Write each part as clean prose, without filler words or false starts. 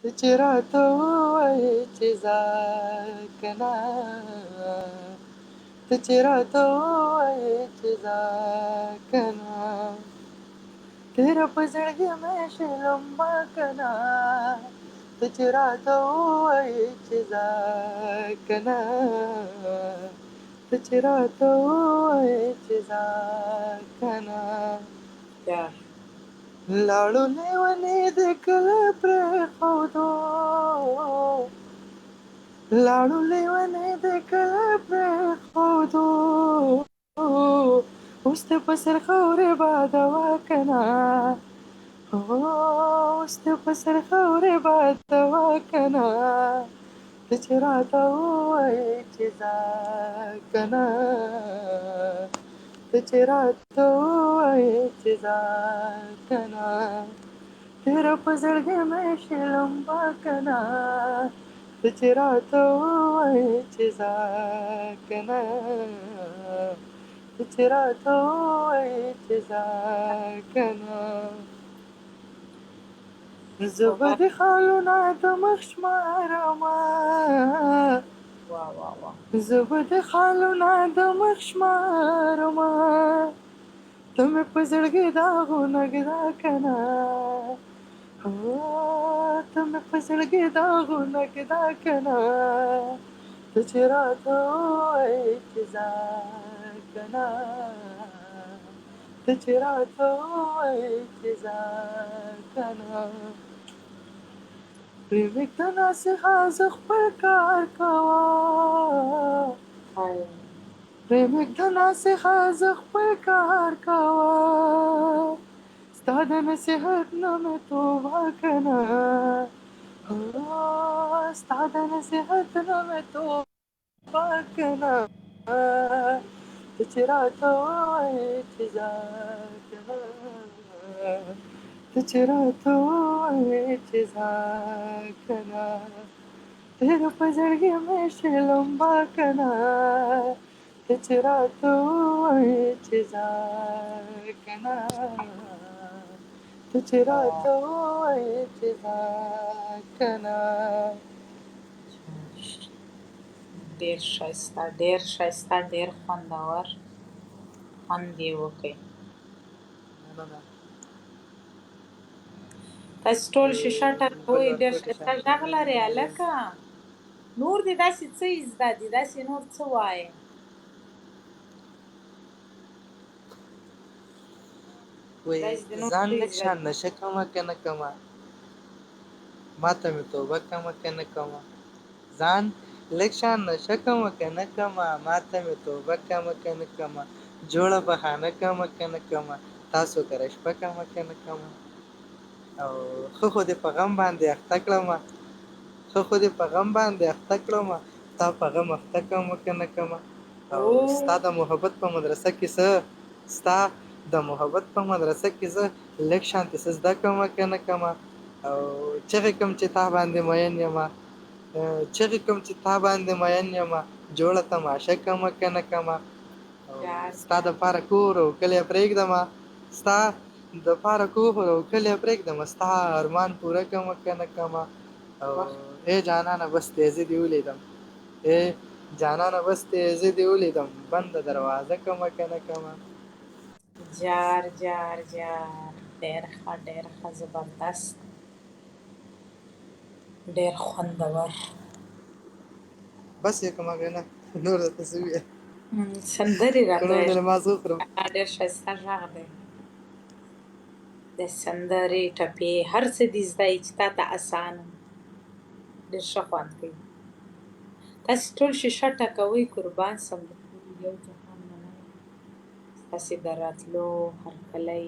ته چې راته ووایې چې ځه کنه، ته چې راته ووایې چې ځه کنه، تیره په زړګي مې شلمه کنه، ته چې راته ووایې چې ځه کنه، ته چې راته ووایې چې ځه کنه. لاړو لیونې د کله پرېښودو، لاړو لیونې د کله پرېښودو، اوس ته په سر خاورې بادوه کنه، اوس ته په سر خاورې بادوه کنه، ته چې راته ووایې چې ځه کنه، ته چې راته ووایې چې ځه کنه، تیره په زړګي مې شلمبه کنه، ته چې راته ووایې چې ځه کنه، ته چې راته ووایې چې ځه کنه. زه به د خالونه د مخ شمارمه، زه به د خالونه د مخ شمارمه، ته مې په زړګي داغونه ږده کنه، ته مې په زړګي داغونه ږده کنه، ته چې راته ووایې چې ځه کنه، ته چې راته ووایې چې ځه کنه. پرېږده څخه زه خپل کار کوه، پرېږده څخه زه خپل کار کوه، ستا د نصیحت نه مې توبه کنه، ستا د نصیحت نه مې توبه کنه، ته چې راته ووایې چې ځه کنه، ته چې راته ووایې چې ځه کنه، تیره په زړګي مې شلمبه کنه، ته چې راته ووایې چې ځه کنه، ته چې راته ووایې چې ځه کنه. ډېر ښایسته، ډېر ښایسته، ډېر خوندور، خوند یې وکړ. تاسې ټول شیشه ټکوئ، ډېر ښایسته غږ لرې هلکه. نور دې داسې څه زده دي، داسې نور څه وایې؟ ځان لږ شان نشه کومه که نه کومه، ماته مې توبه کومه که نه کومه، ځان لږ شان نشه کومه که نه کومه، ماته مې توبه کومه که نه کومه، جوړه بهانه کومه که نه کومه، تاسو کره شپه کومه که نه کومه، او ښه خو دې په غم باندې اخته کړمه، ښه خو دې په غم باندې اخته کړمه، تا په غم اخته کومه که نه کومه، او ستا د محبت په مدرسه کې څه، ستا د محبت په مدرسه کې زه لږ شانتې څه زده کومه که نه کومه، او چغې کوم چې تا باندې مین یمه، چغې کوم چې تا باندې مین یمه، جوړه تماشه کومه که نه کومه، او ستا دپاره کور او کلی پرېږدمه، ستا دپاره کور او کلی پرېږدمه، ستا ارمان پوره کومه که نه کومه، او ای جانانه بس دې زه دې ولیدم، ای جانانه بس دې زه دې ولیدم، بنده دروازه کومه که نه کومه. جار جار جار، ډېر ښه، ډېر ښه، زبردست، ډېر خوندور. بس یې کوم هغې نه نور درته څه ووایه، سندرې که نور راته مې له مازغه وخورم. ډېر ښایسته غږ دی. د سندرې ټپې هر څه دې زده یي چې تا ته اسانه ډېر ښه خوند کوي. تاسې ټول شیشه ټکوئ، قربان سم، د ټول یو جهان مننه ستاسې د راتلو هرکلی.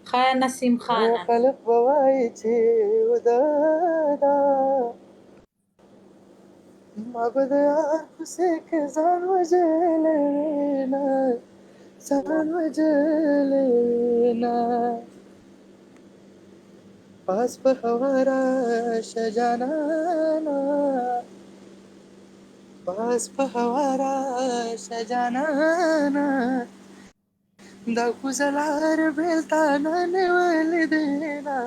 ښه نسیم خانه، خلک به وایي چې وده ده، ما به د یار پسې کې ځان وژلی نه، ځان وژلی نه، پاس په هوا راشه جانانه، پاس په هوا راشه جانانه، دا کوزه لار بېلتانه نیولې دینا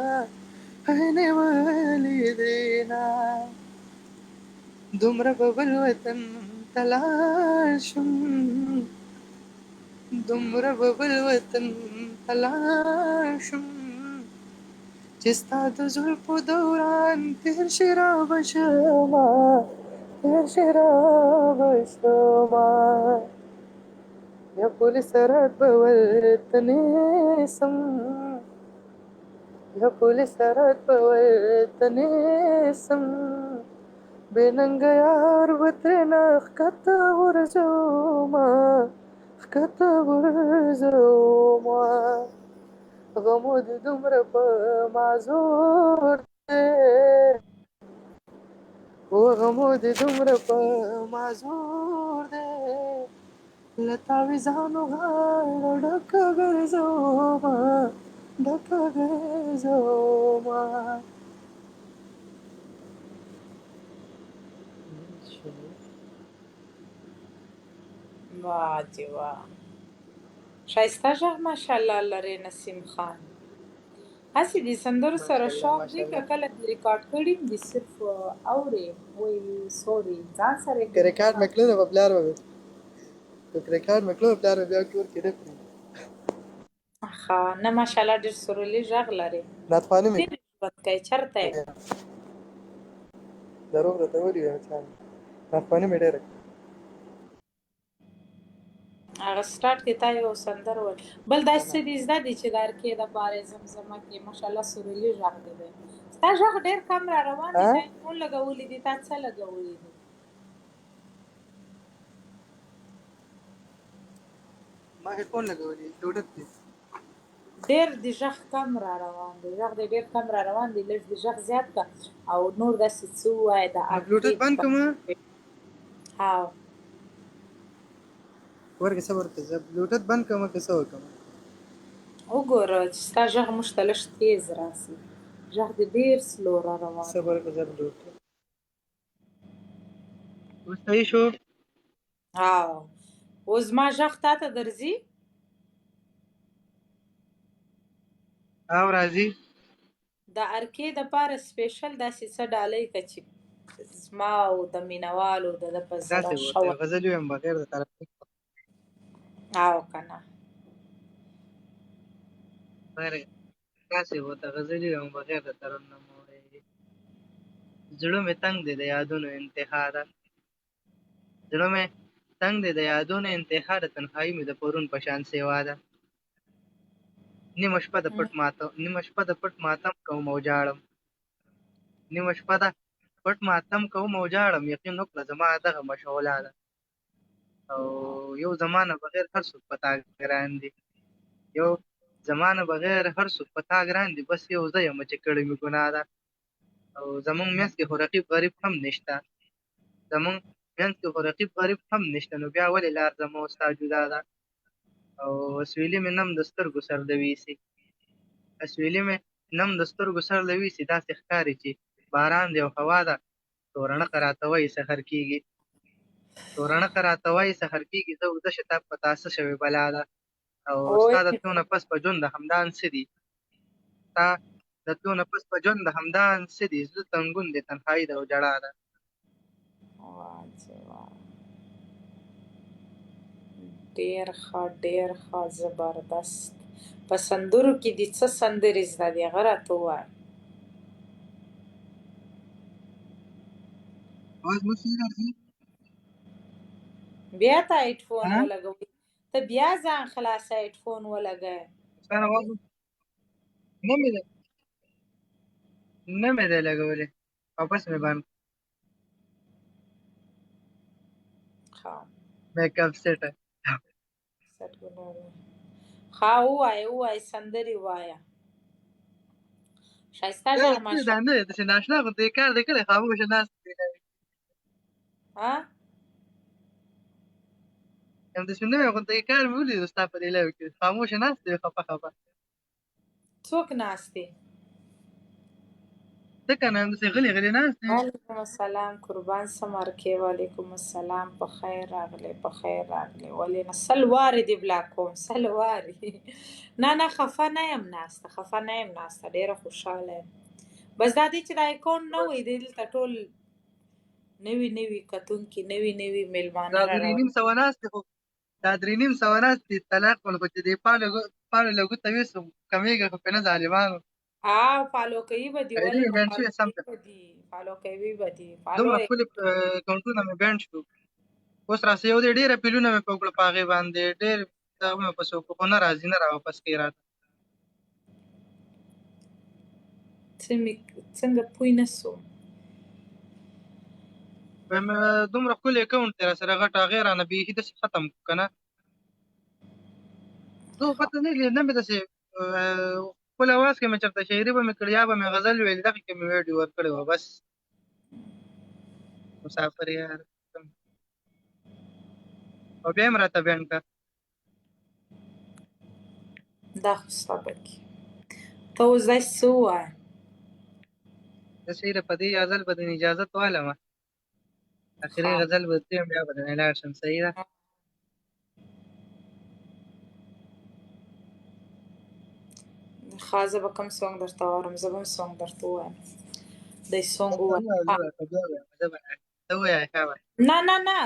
نیولې دینا دومره به بل وطن ته لاړ شم دومره به بل وطن ته لاړ شم چې ستا د زلفو دوران تېر شي رابه شمه تېر شي رابه شمه یا پولیس رات به ورته نیسم یا پولیس رات به ورته نیسم بې ننګه یار به ترېنه ښکته غورځومه ښکته غورځومه غمو دې دومره په معذور دی و غمو دې دومره په معذور دی له تاویزانو غاړه ډکه ګرځومه ډکه ګرځومه واه جی واه. ښایسته غږ ماشاءالله لرې نسیم خان. هسې دې سندرو سره شوق دی که کله دې ریکارډ کړي دي صرف اورې وایي سوري ځان سره که ریکارډ مې کړی نو په پلار به که ریکارډ مې کړی پلار به بیا کور کې نه کړي ښه نه ماشاءالله ډېر سرولی غږ لرې. ناتخواني مې ډېر ژوند کوې چېرته یې؟ دروغ راته ولیکه ناتخواني مې ډېره هغه سټارټ کې تا یو سندره ویل بل داسې څه دي زده دي چې د ارکې دپاره یې زمزمه کې ماشاءالله سرولی غږ دی دی ستا غږ ډېر کم را روان دی تا هېډفون لګولی دي تا څه لګولی دي ما هېډفون لګولی بلوټوث دی ډېر د غږ کم را روان دی غږ دی ډېر کم را روان دی لږ د غږ زیات کړه او نور داسې څه ووایه د بلوټوث بند کړم ها ورکه صبر ته زه بلوټوث بند کړم که څه وکړم وګوره چې ستا غږ موږ ته لږ تیز راسي غږ دې ډېر سلو را روان صبر که زه بلوټوث اوس صحیح شو ها اوس زما غږ تا ته درځي او راځي د ارکې دپاره سپیشل داسې څه ډالۍ که چې زما او د مینهوالو د ده په زړه داسې ښه ورته غزل ویم بغیر د طرف او که نه داسې ورته غزل ویم بغیر د ترنم وایي زړه مې تنګ دی د یادونو انتها ده زړه مې تنګ دی د یادونو انتها ده تنهایي مې د پرون په شان سیوا ده نیمه شپه د پټ ماتم کوم او جاړم نیمه شپه ده پټ ماتم کوم او جاړم یقین وکړه زما دغه مشغوله ده او یو زمانه بغیر هر څوک په تا ګران دي یو زمانه بغیر هر څوک په تا ګران دي بس یو زه یم چې کړې مې ګناه ده او زمونږ منځ کې خو رقیب غریب هم نشته زمونږ منځ کې خو رقیب غریب هم نشته نو بیا ولې لار زما او ستا جدا ده او اسویلي مې نم د سترګو سر لویسي اسویلي مې نم د سترګو سر لویسي داسې ښکاري چې باران دی او هوا ده تورڼقه راته وایي سحر کېږي تورڼقه راته وایي سحر کېږي زه اوده شتاب په تاسه شوې بلا ده او ستا د تلو نه پس په ژوند د همدان څه دي ستا د تلو نه پس په ژوند د همدان څه دي زه تنګون دی تنهایي ده او جړا ده ډېر ښه زبردست په سندرو کې دې څه سندرې زده دي هغه راته ووایه आवाज مو ښه راځي بیا ته هېډفون ولګوي ته بیا ځان خلاصه هېډفون ولګوه ستا आवाज نه مې دی لګولی واپس مې بند ښه میک اپ سیټ ښه ووایه سندرې ووایه ښایسته غږ ماشاءالله دا نه دی داسې ناشنا غوندې یې کار دی کړی خاموشه ناست دی همداسې نوی غوندې یې کار مې ولیدو ستا په دې لایو کې خاموشه ناست دی خفه څوک ناست دی ته کنه هم داسې غلي غلي ناست یې. وعلیکم السلام قربان سمار کې وعلیکم السلام په خیر راغلی په خیر راغلی ولې نه سل وارې دې بلاک کوم سل وارې نه نه خفه نه یم ناسته خفه نه یم ناسته ډېره خوشحاله یم بس دا دی چې دا اکاونټ نه وای دلته ټول نوي کتونکي نوي میلمانه دا را درې روان نیم سوه ناست دی خو دا درې نیم سوه ناست دي طلاق ول خو چې دې پاڼې لګو ته ویسو کمېږي خو پې نه ظالمانو فالو کوي به دي خیري ولې مې نه بینډ فالو شوي سم کوي ته به دي فالو کوي به دي فالو دومره ښکلي اکاونټونه مې بینډ شو اوس راسه یو دی ډېر اپیلونه مې په وکړه په هغې باندې ډېر دغه مې پسې وکړو خو نه راځي نه راواپس کوي راته څنګه پوی نه سوم وایم دومره ښکلی اکاونټ دی راسره غټ هغې رانه بیخي داسې ختم کړو که نه زه خو پته نه لګي نه مې داسې خپل اواز کې مې چېرته شاعري به مې کړې یا به مې غزل ویلې دغې کې مې ویډیو ورکړې وه بس مسافر یار او بیا یې هم راته بینډ کړه دا خو ستا پکې ته اوس داسې څه ووایه داسې یې په دې غزل به دې اجازت والمه اخري ښه غزل به درې یم بیا به درنه لاړ شم صحیح ده ښه زه به کوم سونګ درته واورم زه به هم سونګ درته ووایم دی سونګ ووایم ته ووایه ښه وایه نه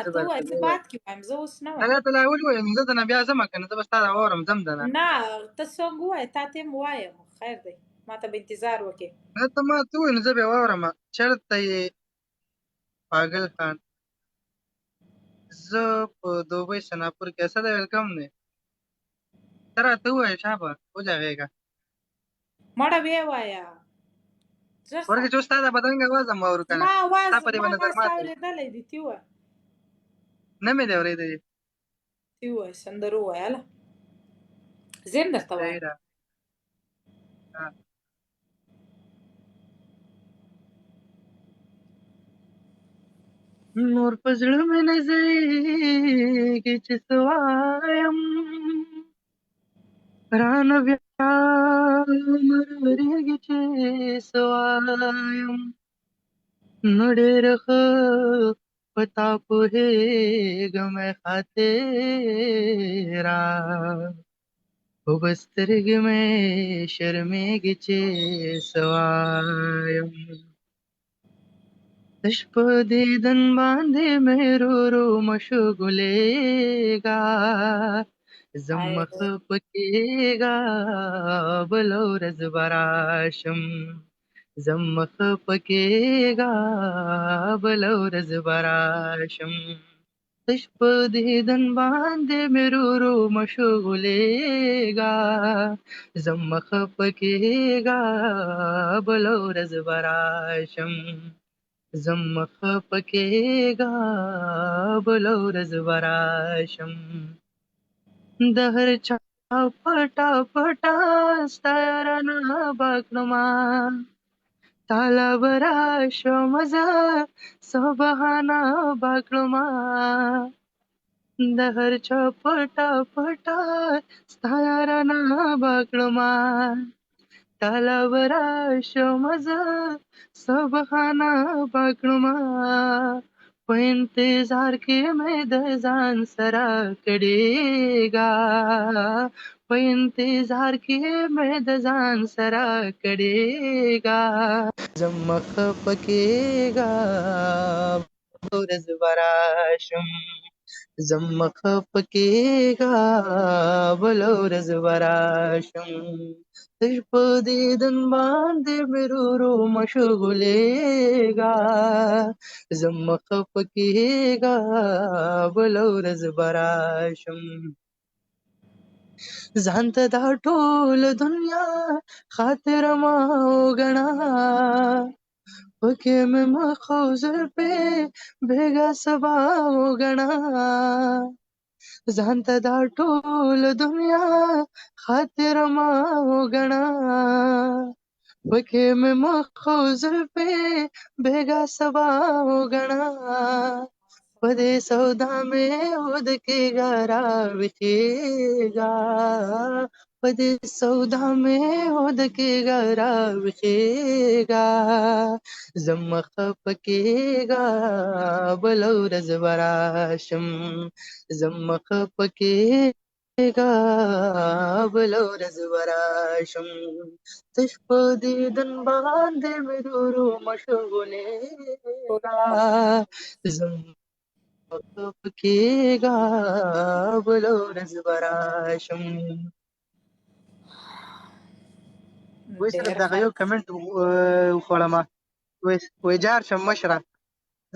زه ته به درته ووایه زه بیا بعد ووایم کې وایم زه اوس نه نه وایم ته لا ولې وایم زه درنه بیا ځمه که نه زه به ستا دا واورم ځم درنه نه ته سونګ ووایه تا ته هم وایم خیر دی ما ته به انتظار وکړې نه ته ما ته ووایې نو زه بیا واورم چېرته یې پاگل خان زه په دوبۍ سناپور کې اسد ویلکم دی ته راته ووایه شابه وجغېږه مړه ویې وایه ژر سه ورکه چې اوس ستا دا بدرنګه اواز هم واورو که نه زما اواز ستا په دې ما به نظر اواز تا مات وي اورېدلی دی ته ووایه نه مې دی اورېدلی ته ووایه سندره ووایه هله زه هم درته صحیح وایم ده ها. نور په زړه مې نه ځایږي چې څه وایم رانه بیا مرورېږي چې څه وایم نو ډېر ښه په تا پوهېږم ای خاطره خو به سترګې مې شرمېږي چې څه وایم تش په دیدن باندې مې رو مشغولېږه زم مخ پکېږه بله ورځ به راشم زم مخ پکېږه بله ورځ به راشم تش په دیدن باندې مې رو مشغولېږه زم مخ پکېږه بله ورځ به راشم زم مخ پکېږه بله ورځ به راشم د هر چا پټا ستا رانه باکړمه تاله به راشم زه څه بهانه باکړمه د هر چا پټا ستا رانه باکړمه تاله به راشم زه څه بهانه باکړمه په انتظار کې مې د ځان سره کړېږه په انتظار کې مې د ځان سره کړېږه زم مخ پکېږه ورځ به راشم زم مخ پکېږه بله ورځ به راشم تش په دیدن باندې مې رو مشغولېږه زم مخ پکېږه بله ورځ به راشم ځان ته دا ټوله دنیا خاطره مه وګڼه پکې مې مخ او زلفې بېګا سبا وګڼه ځان ته دا ټوله دنیا خاطره مه وګڼه پکې مې مخ او زلفې بېګا سبا وګڼه په دې سودا مې ود کېږه راویښېږه په دې سودا مې ودکېږه راویښېږه زما خفه کېږه بله ورځ به راشم زما خفه کېږه بله ورځ به راشم تش په دیدن باندې مې دورو مشغولېږه زما خفه کېږه بله ورځ به راشم وای صرف ډېر دغه یو ښایست کمنټ وخوړم وای جار شم مشره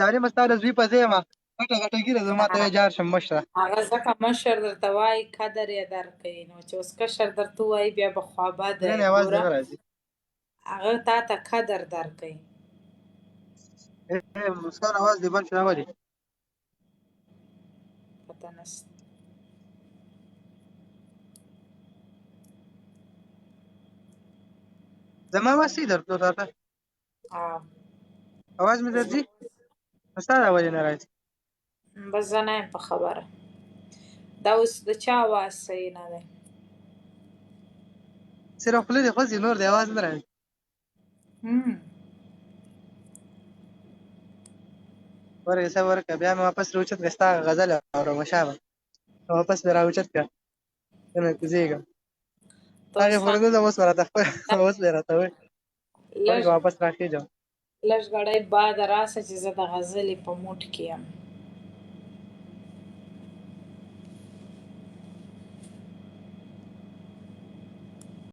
ظالمه ستا د زوی په ځای یم غټه غټه ږیره زما ته وایي جار شم مشره هغه ځکه مشر درته وایي قدر یې درکوي نو چې اوس کشر درته وایي بیا به خوابده نه یې اواز دې ګوره نه راځي هغه تا ته قدر درکوي مسکان اواز دې بند شو ولې پته نشته زما اواز صحیح درتلو تا ته اواز مې درځي نو ستا د ولې نه راځي بس زه نه یم په خبره دا اوس د چا اواز صحیح نه دی صرف خوله دې خوځي نور دې اواز نه راځي ورګه صبر وکړه بیا مې واپس راوچت کړه ستا غزل اورم شابه واپس مې راوچت کړه ته مې کوزېږم ته هغې اوس پورې نه ځم اوس مې راته اوس مې راته وایي لږ ورګه واپس راخېږم لږ ګړی بعد راشه چې زه د غزلې په موډ کې یم